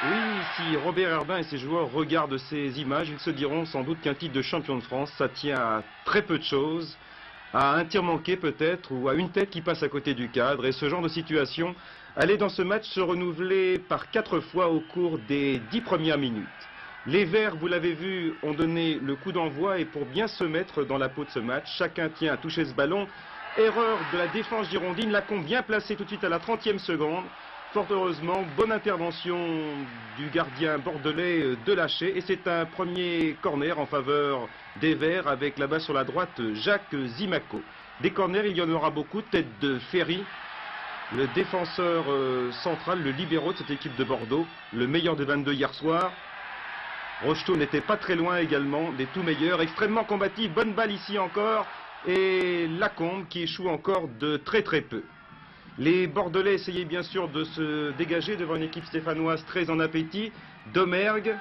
Oui, si Robert Herbin et ses joueurs regardent ces images, ils se diront sans doute qu'un titre de champion de France, ça tient à très peu de choses, à un tir manqué peut-être, ou à une tête qui passe à côté du cadre. Et ce genre de situation allait dans ce match se renouveler par 4 fois au cours des 10 premières minutes. Les Verts, vous l'avez vu, ont donné le coup d'envoi et pour bien se mettre dans la peau de ce match, chacun tient à toucher ce ballon. Erreur de la défense girondine, Lacombe bien placé tout de suite à la 30e seconde. Fort heureusement, bonne intervention du gardien bordelais Delaché et c'est un premier corner en faveur des Verts avec là-bas sur la droite Jacques Zimaco. Des corners, il y en aura beaucoup, tête de Ferry, le défenseur central, le libéraux de cette équipe de Bordeaux, le meilleur des 22 hier soir. Rocheteau n'était pas très loin également, des tout meilleurs, extrêmement combatif, bonne balle ici encore et Lacombe qui échoue encore de très peu. Les Bordelais essayaient bien sûr de se dégager devant une équipe stéphanoise très en appétit. Domergue,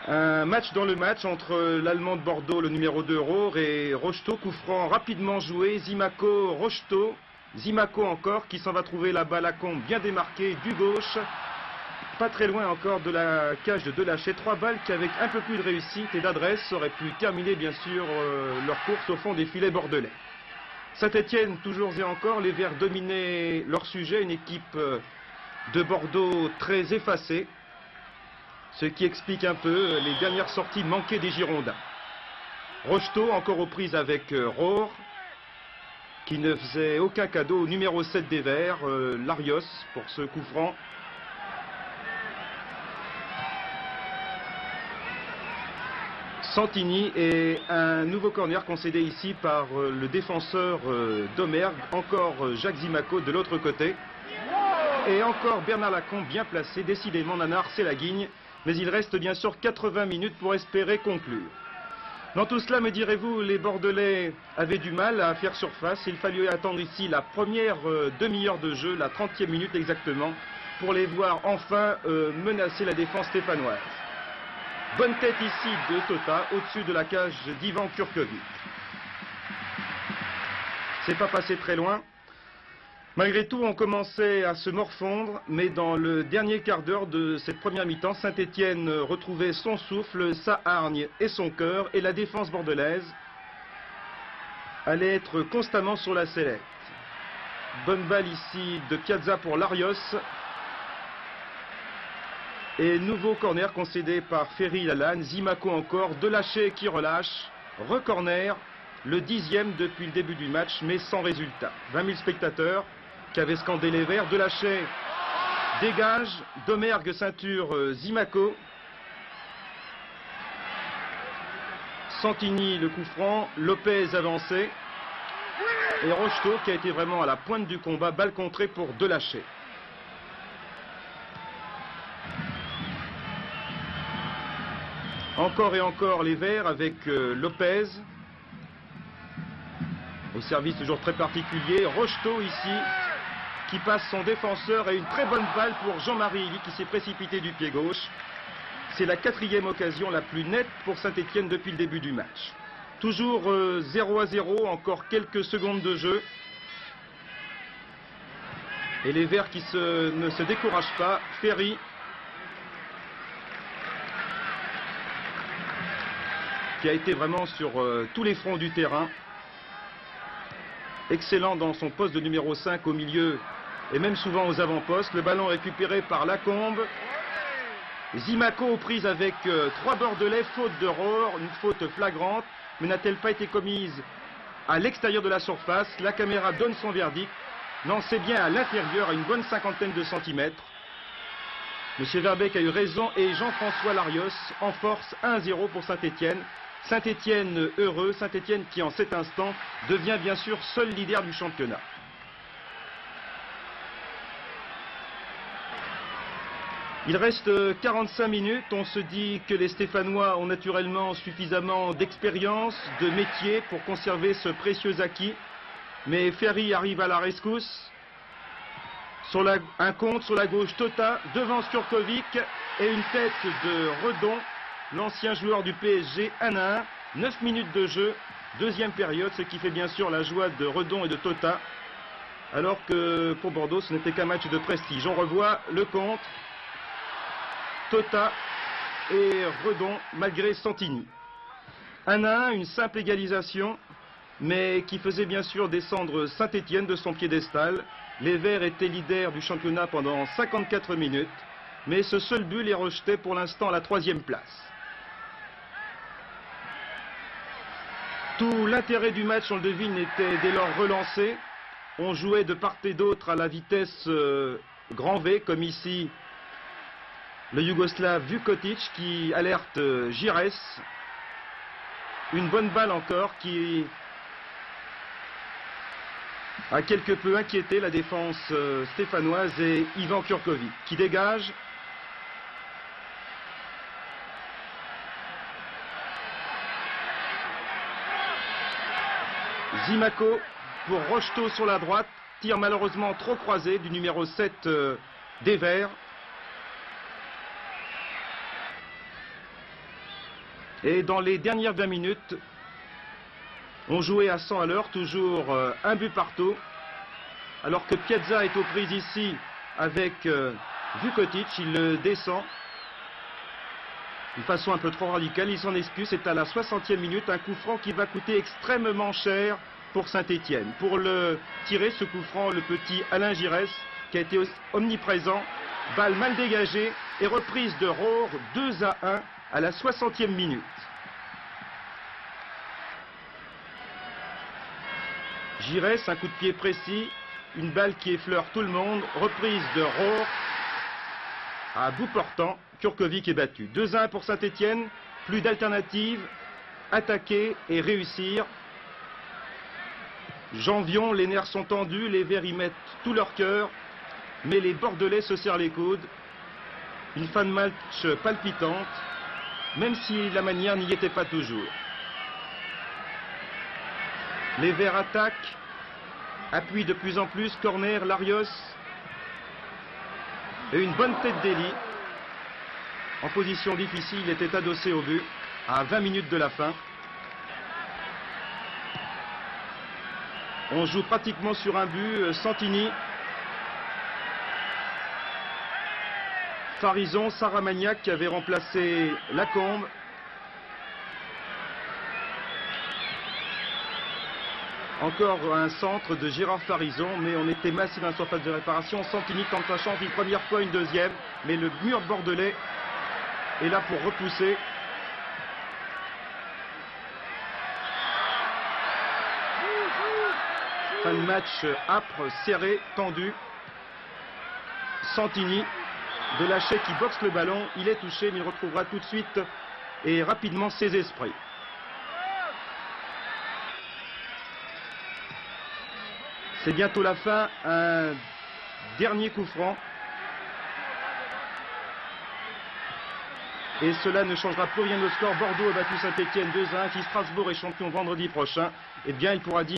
un match dans le match entre l'Allemand de Bordeaux, le numéro 2 Rohr et Rocheteau, coup franc rapidement joué, Zimaco, Rocheteau, Zimaco encore qui s'en va trouver la balle à Combe bien démarquée du gauche. Pas très loin encore de la cage de Delaché, 3 balles qui avec un peu plus de réussite et d'adresse auraient pu terminer bien sûr leur course au fond des filets bordelais. Saint-Étienne, toujours et encore, les Verts dominaient leur sujet, une équipe de Bordeaux très effacée, ce qui explique un peu les dernières sorties manquées des Girondins. Rocheteau, encore aux prises avec Rohr, qui ne faisait aucun cadeau au numéro 7 des Verts, Larios, pour ce coup franc. Santini et un nouveau corner concédé ici par le défenseur Domergue, encore Jacques Zimaco de l'autre côté. Et encore Bernard Lacombe bien placé, décidément Nanar c'est la guigne, mais il reste bien sûr 80 minutes pour espérer conclure. Dans tout cela, me direz-vous, les Bordelais avaient du mal à faire surface, il fallut attendre ici la première demi-heure de jeu, la 30e minute exactement, pour les voir enfin menacer la défense stéphanoise. Bonne tête ici de Tota, au-dessus de la cage d'Ivan Kurkovic. C'est pas passé très loin. Malgré tout, on commençait à se morfondre, mais dans le dernier quart d'heure de cette première mi-temps, Saint-Étienne retrouvait son souffle, sa hargne et son cœur, et la défense bordelaise allait être constamment sur la sellette. Bonne balle ici de Piazza pour Larios. Et nouveau corner concédé par Ferry Lalanne, Zimaco encore, Delaché qui relâche, recorner, le 10e depuis le début du match, mais sans résultat. 20 000 spectateurs qui avaient scandé les Verts, Delaché dégage, Domergue ceinture Zimaco, Santini le coup franc, Lopez avancé, et Rocheteau qui a été vraiment à la pointe du combat, balle contrée pour Delaché. Encore et encore les Verts avec Lopez. Au service toujours très particulier. Rocheteau ici qui passe son défenseur et une très bonne balle pour Jean-Marie Elie qui s'est précipité du pied gauche. C'est la 4e occasion la plus nette pour Saint-Étienne depuis le début du match. Toujours 0-0, encore quelques secondes de jeu. Et les Verts qui ne se découragent pas. Ferry. Qui a été vraiment sur tous les fronts du terrain. Excellent dans son poste de numéro 5 au milieu et même souvent aux avant-postes. Le ballon récupéré par Lacombe. Zimaco aux prises avec 3 Bordelais, faute de Rohr, une faute flagrante. Mais n'a-t-elle pas été commise à l'extérieur de la surface? La caméra donne son verdict. Non, c'est bien à l'intérieur, à une bonne 50aine de centimètres. Monsieur Verbeek a eu raison et Jean-François Larios en force 1-0 pour Saint-Étienne. Saint-Étienne heureux, Saint-Étienne qui en cet instant devient bien sûr seul leader du championnat. Il reste 45 minutes, on se dit que les Stéphanois ont naturellement suffisamment d'expérience, de métier pour conserver ce précieux acquis. Mais Ferry arrive à la rescousse. Un contre sur la gauche, Tota, devant Skurkovic et une tête de Redon. L'ancien joueur du PSG, 1-1, 9 minutes de jeu, deuxième période, ce qui fait bien sûr la joie de Redon et de Tota, alors que pour Bordeaux, ce n'était qu'un match de prestige. On revoit le compte, Tota et Redon malgré Santini. 1-1, une simple égalisation, mais qui faisait bien sûr descendre Saint-Étienne de son piédestal. Les Verts étaient leaders du championnat pendant 54 minutes, mais ce seul but les rejetait pour l'instant à la 3e place. Tout l'intérêt du match, on le devine, était dès lors relancé. On jouait de part et d'autre à la vitesse grand V, comme ici le Yougoslave Vukotic qui alerte Giresse. Une bonne balle encore qui a quelque peu inquiété la défense stéphanoise et Ivan Kurkovic qui dégage. Zimako pour Rocheteau sur la droite, tir malheureusement trop croisé du numéro 7 des Verts. Et dans les dernières 20 minutes, on jouait à 100 à l'heure, toujours un but partout. Alors que Piazza est aux prises ici avec Vukotic, il le descend d'une façon un peu trop radicale, il s'en excuse. C'est à la 60e minute, un coup franc qui va coûter extrêmement cher pour Saint-Étienne. Pour le tirer, ce coup franc, le petit Alain Giresse, qui a été omniprésent, balle mal dégagée et reprise de Rohr, 2-1 à la 60e minute. Giresse, un coup de pied précis, une balle qui effleure tout le monde, reprise de Rohr à bout portant. Kurkovic est battu. 2-1 pour Saint-Étienne, plus d'alternative, attaquer et réussir. Jean Vion, les nerfs sont tendus, les Verts y mettent tout leur cœur, mais les Bordelais se serrent les coudes. Une fin de match palpitante, même si la manière n'y était pas toujours. Les Verts attaquent, appuient de plus en plus, corner, Larios, et une bonne tête d'Elie. En position difficile, il était adossé au but à 20 minutes de la fin. On joue pratiquement sur un but. Santini, Farison, Saramagnac qui avait remplacé Lacombe. Encore un centre de Gérard Farison, mais on était massif dans la surface de réparation. Santini tente sa chance une première fois, une deuxième, mais le mur bordelais est là pour repousser. Fin de match âpre, serré, tendu. Santini de Lachet qui boxe le ballon. Il est touché, mais il retrouvera tout de suite et rapidement ses esprits. C'est bientôt la fin. Un dernier coup franc. Et cela ne changera plus rien au score. Bordeaux a battu Saint-Étienne 2-1. Si Strasbourg est champion vendredi prochain, eh bien il pourra dire